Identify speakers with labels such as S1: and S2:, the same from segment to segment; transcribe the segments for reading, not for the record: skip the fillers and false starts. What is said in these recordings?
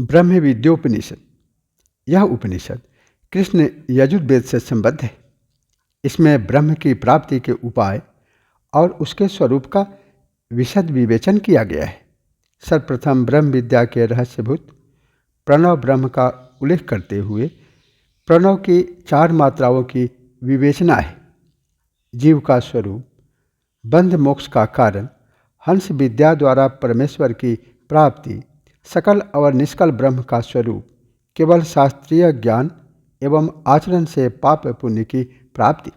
S1: ब्रह्म विद्योपनिषद। यह उपनिषद कृष्ण यजुर्वेद से संबद्ध है। इसमें ब्रह्म की प्राप्ति के उपाय और उसके स्वरूप का विशद विवेचन किया गया है। सर्वप्रथम ब्रह्म विद्या के रहस्यभूत प्रणव ब्रह्म का उल्लेख करते हुए प्रणव की 4 मात्राओं की विवेचना है। जीव का स्वरूप, बंध मोक्ष का कारण, हंस विद्या द्वारा परमेश्वर की प्राप्ति, सकल और निष्कल ब्रह्म का स्वरूप, केवल शास्त्रीय ज्ञान एवं आचरण से पाप पुण्य की प्राप्ति।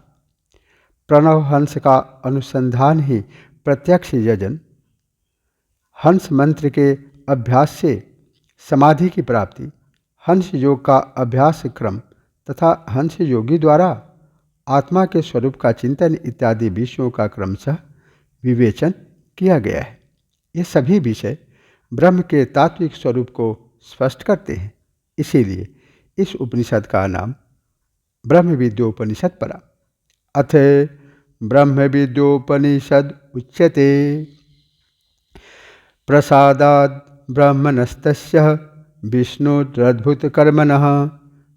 S1: प्रणव हंस का अनुसंधान ही प्रत्यक्ष यजन, हंस मंत्र के अभ्यास से समाधि की प्राप्ति, हंस योग का अभ्यास क्रम तथा हंस योगी द्वारा आत्मा के स्वरूप का चिंतन इत्यादि विषयों का क्रमशः विवेचन किया गया है। ये सभी विषय ब्रह्म के तात्विक स्वरूप को स्पष्ट करते हैं। इसीलिए इस उपनिषद का नाम ब्रह्म विद्योपनिषद पड़ा। अथ ब्रह्म विद्योपनिषद उच्यते। प्रसादाद् ब्रह्मणस्तस्य विष्णुरद्भुतकर्मणः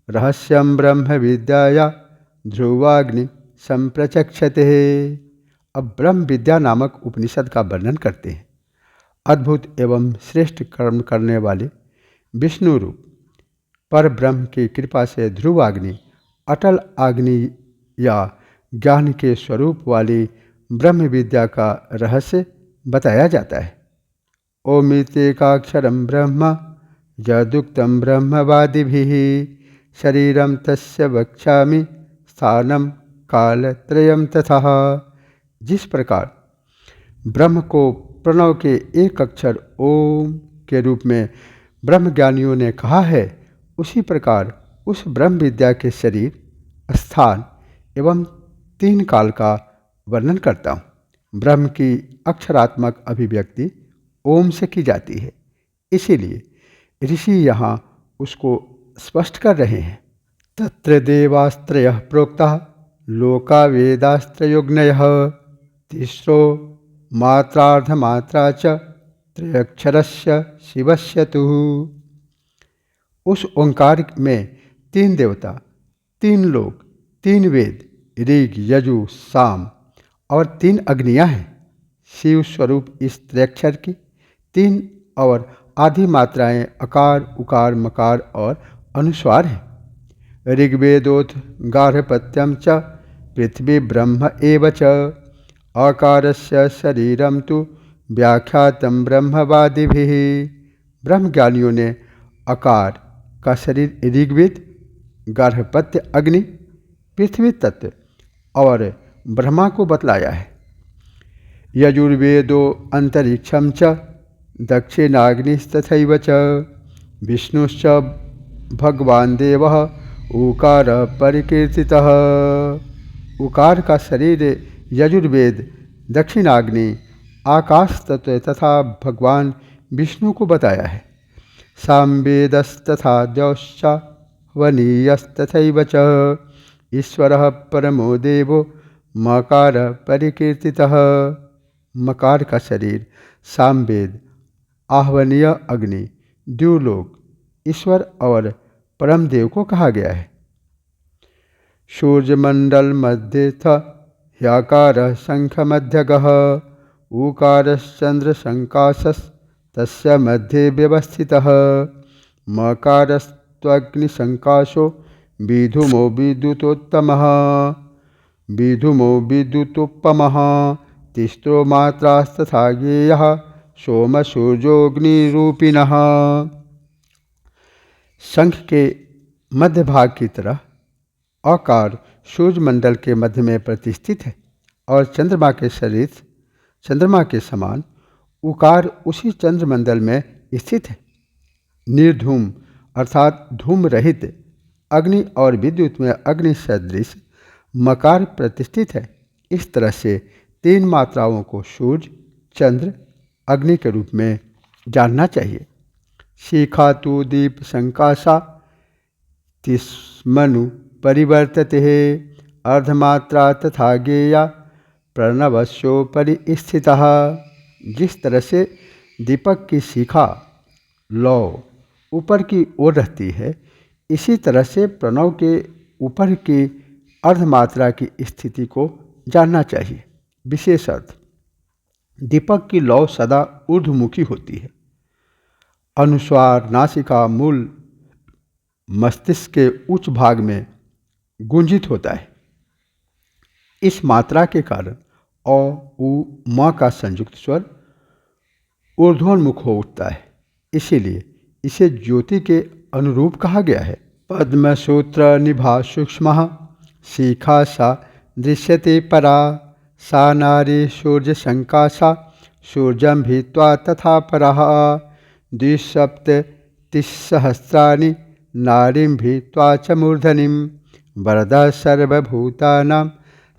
S1: रहस्यं ब्रह्म विद्याया ध्रुवाग्नि संप्रचक्षते। अब ब्रह्म विद्या नामक उपनिषद का वर्णन करते हैं। अद्भुत एवं श्रेष्ठ कर्म करने वाले विष्णु रूप पर ब्रह्म की कृपा से ध्रुवाग्नि, अटल अग्नि या ज्ञान के स्वरूप वाली ब्रह्म विद्या का रहस्य बताया जाता है। ओमित्येकाक्षरं ब्रह्म यदुक्तं ब्रह्मवादिभिः शरीरं तस्य वक्ष्यामि स्थानं कालत्रयं तथा। जिस प्रकार ब्रह्म को प्रणव के एक अक्षर ओम के रूप में ब्रह्मज्ञानियों ने कहा है, उसी प्रकार उस ब्रह्म विद्या के शरीर, स्थान एवं 3 काल का वर्णन करता हूँ। ब्रह्म की अक्षरात्मक अभिव्यक्ति ओम से की जाती है। इसीलिए ऋषि यहाँ उसको स्पष्ट कर रहे हैं। तत्र देवास्त्रयः प्रोक्तः लोका वेदास्त्रयोग्नयः तिस्रो मात्रार्धमात्रा च त्रयक्षरस्य शिवस्य तुः। उस ओंकार में 3 देवता, 3 लोक, 3 वेद, ऋग, यजु, साम और 3 अग्नियाँ हैं। शिव स्वरूप इस त्रयक्षर की 3 और आधी मात्राएं अकार, उकार, मकार और अनुस्वार हैं। ऋग्वेदोथ गार्हपत्यं च पृथ्वी ब्रह्म एव च आकारस्य शरीरं तु व्याख्यातं ब्रह्मवादिभिः। ब्रह्मज्ञानियों ने आकार का शरीर ऋग्वेद, गार्हपत्य अग्नि, पृथ्वी तत्व और ब्रह्मा को बतलाया है। यजुर्वेदो अंतरिक्षं च दक्षिणाग्निस्तथैव च विष्णुश्च भगवान देवः ऊकार परिकीर्तितः। उकार का शरीर यजुर्वेद, दक्षिणाग्नि, आकाश तत्व तथा भगवान विष्णु को बताया है। सामवेदस्तथा द्यौश्च वनीयस्तथैव च ईश्वरः परमो देवो मकार परिकीर्तितः। मकार का शरीर सामवेद, आहवनीय अग्नि, द्युलोक, ईश्वर और परमदेव को कहा गया है। सूर्यमंडल मध्येथ ह्याकार शंखमध्यगः ऊकारश्चंद्र संकाशस् तस्य मध्ये व्यवस्थितः मकारस्त्वग्निसंकाशो विधुमो विद्युतोत्तमः विधुमो विद्युतोपमः तिस्रो मात्रास्तथा ज्ञेयः सोम सूर्योऽग्निरूपिणः। शंख के मध्य भाग की तरह आकार सूर्यमंडल के मध्य में प्रतिष्ठित है और चंद्रमा के शरीर चंद्रमा के समान उकार उसी चंद्रमंडल में स्थित है। निर्धूम अर्थात धूम रहित अग्नि और विद्युत में अग्नि सदृश मकार प्रतिष्ठित है। इस तरह से 3 मात्राओं को सूर्य, चंद्र, अग्नि के रूप में जानना चाहिए। शिखा तु दीप संकाशा तिस्मनु परिवर्तते अर्धमात्रा तथा ज्ञेया प्रणवस्योपरि स्थितः। जिस तरह से दीपक की शिखा लौ ऊपर की ओर रहती है, इसी तरह से प्रणव के ऊपर की अर्धमात्रा की स्थिति को जानना चाहिए। विशेष अर्थ: दीपक की लौ सदा ऊर्ध्वमुखी होती है। अनुस्वार नासिका मूल मस्तिष्क के उच्च भाग में गुंजित होता है। इस मात्रा के कारण अ, उ, म का संयुक्त स्वर ऊर्ध्वोन्मुख हो उठता है, इसीलिए इसे ज्योति के अनुरूप कहा गया है। पद्मसूत्र निभा सूक्ष्मः शिखा सा दृश्यते परा, सा नारी सूर्य संकाशा सूर्यं भित्वा तथा परः, द्विसप्ततिस्सहस्राणि नारीं भित्वा च मूर्धनिं, वरदः सर्वभूतानां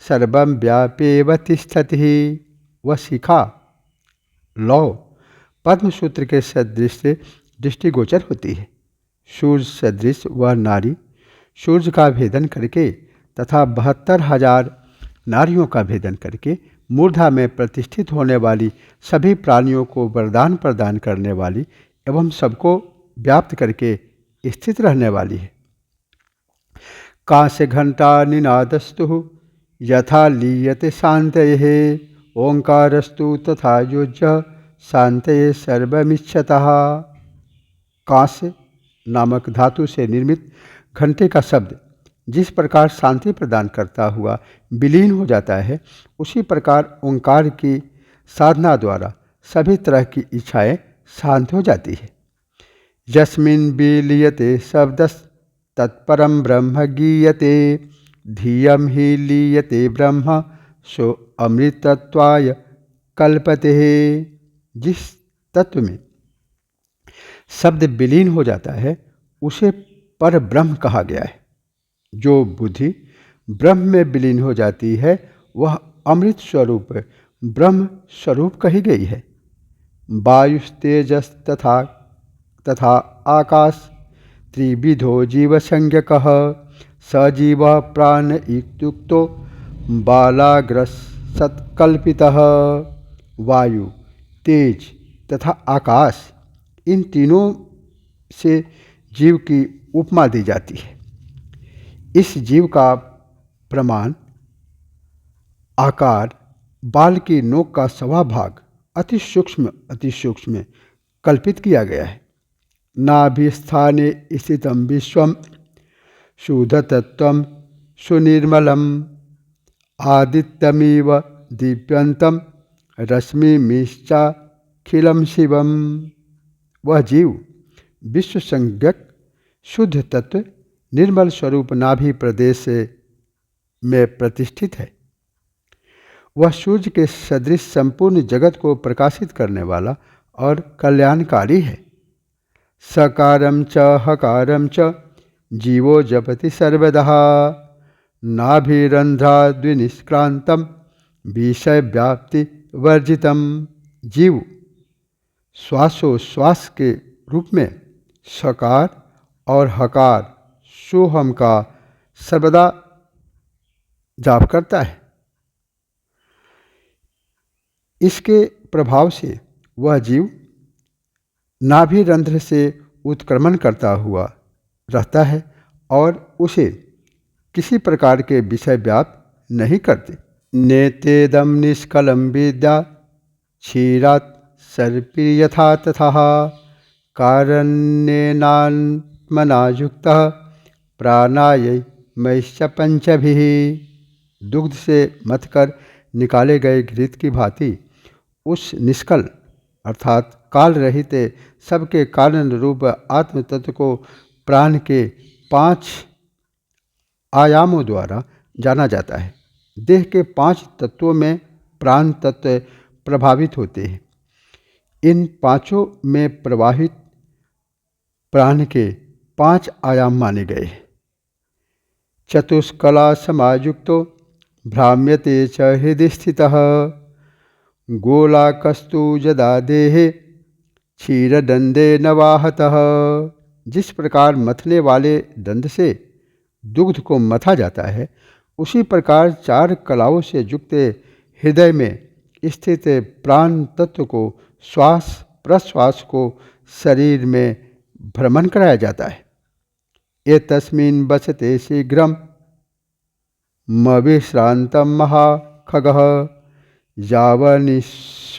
S1: सर्वं व्याप्येव तिष्ठति। वह शिखा लौ पद्मसूत्र के सदृश दृष्टिगोचर होती है। सूर्य सदृश वह नारी सूर्य का भेदन करके तथा 72,000 नारियों का भेदन करके मूर्धा में प्रतिष्ठित होने वाली सभी प्राणियों को वरदान प्रदान करने वाली एवं सबको व्याप्त करके स्थित रहने वाली है। कांस्य घंटा निनादस्तु यथा लीयते शांतये, ओंकारस्तु तथा योज्य शांतये सर्वमिच्छतः। कांस्य नामक धातु से निर्मित घंटे का शब्द जिस प्रकार शांति प्रदान करता हुआ विलीन हो जाता है, उसी प्रकार ओंकार की साधना द्वारा सभी तरह की इच्छाएं शांत हो जाती है। यस्मिन् विलीयते शब्दस् तत्परं ब्रह्म गीयते, धियं हि लीयते ब्रह्म सो अमृतत्वाय कल्पते। जिस तत्व में शब्द विलीन हो जाता है उसे पर ब्रह्म कहा गया है। जो बुद्धि ब्रह्म में विलीन हो जाती है वह अमृत स्वरूप ब्रह्म स्वरूप कही गई है। वायुस्तेजस तथा आकाश त्रिविधो जीवसंज्ञकः, सजीव प्राण इत्युक्तो बालाग्रसत्कल्पितः। वायु, तेज तथा आकाश, इन तीनों से जीव की उपमा दी जाती है। इस जीव का प्रमाण आकार बाल की नोक का सवा भाग अति सूक्ष्म कल्पित किया गया है। नाभिस्थाने स्थितं विश्वं शुद्धतत्त्वं सुनिर्मलम्, आदित्यमिव दीप्यन्तं रश्मिमिश्चाखिलं शिवम्। वह जीव विश्व संज्ञक शुद्ध तत्व निर्मल स्वरूप नाभि प्रदेश में प्रतिष्ठित है। वह सूर्य के सदृश संपूर्ण जगत को प्रकाशित करने वाला और कल्याणकारी है। सकारं च हकारं च जीवो जपति सर्वदा, नाभिरंध्राद्विनिष्क्रांतं विषय व्याप्ति वर्जितम। जीव श्वासोश्वास के रूप में सकार और हकार सोहम का सर्वदा जाप करता है। इसके प्रभाव से वह जीव नाभिरंध्र से उत्क्रमण करता हुआ रहता है और उसे किसी प्रकार के विषय व्याप्त नहीं करते। नेतेदम निष्कलम विद्या क्षीरात् सर्पी यथा तथा, कारण्येनात्मना युक्तः प्राणायामश्च पंचभिः। दुग्ध से मथकर निकाले गए घृत की भांति उस निष्कल अर्थात काल रहित सबके कारण रूप आत्म तत्व को प्राण के 5 आयामों द्वारा जाना जाता है। देह के 5 तत्वों में प्राण तत्व प्रभावित होते हैं। इन पांचों में प्रवाहित प्राण के 5 आयाम माने गए। चतुष्कला समायुक्तो भ्राम्यते च हृदि स्थितः, गोलाकस्तु यदा देहे क्षीरदंडे नवाहतः। जिस प्रकार मथने वाले दंड से दुग्ध को मथा जाता है, उसी प्रकार 4 कलाओं से युक्त हृदय में स्थित प्राण तत्व को श्वास प्रश्वास को शरीर में भ्रमण कराया जाता है। एतस्मिन् वसते शीघ्रं मविश्रान्तं महाखगः यावनिश्वितो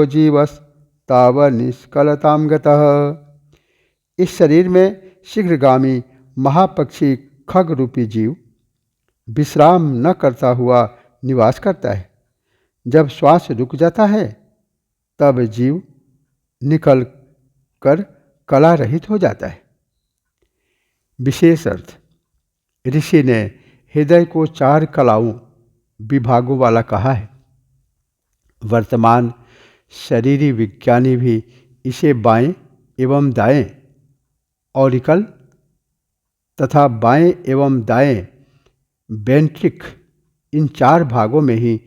S1: जीवस्तावनिष्कलतां गतः। इस शरीर में शीघ्रगामी महापक्षी खग रूपी जीव विश्राम न करता हुआ निवास करता है। जब श्वास रुक जाता है तब जीव निकल कर कला रहित हो जाता है। विशेष अर्थ, ऋषि ने हृदय को 4 कलाओं विभागों वाला कहा है। वर्तमान शरीरी विज्ञानी भी इसे बाएं एवं दाएं ऑरिकल तथा बाएं एवं दाएं वेंट्रिक, इन 4 भागों में ही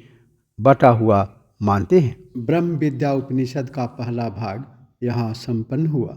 S1: बटा हुआ मानते हैं। ब्रह्म विद्या उपनिषद का पहला भाग यहाँ संपन्न हुआ।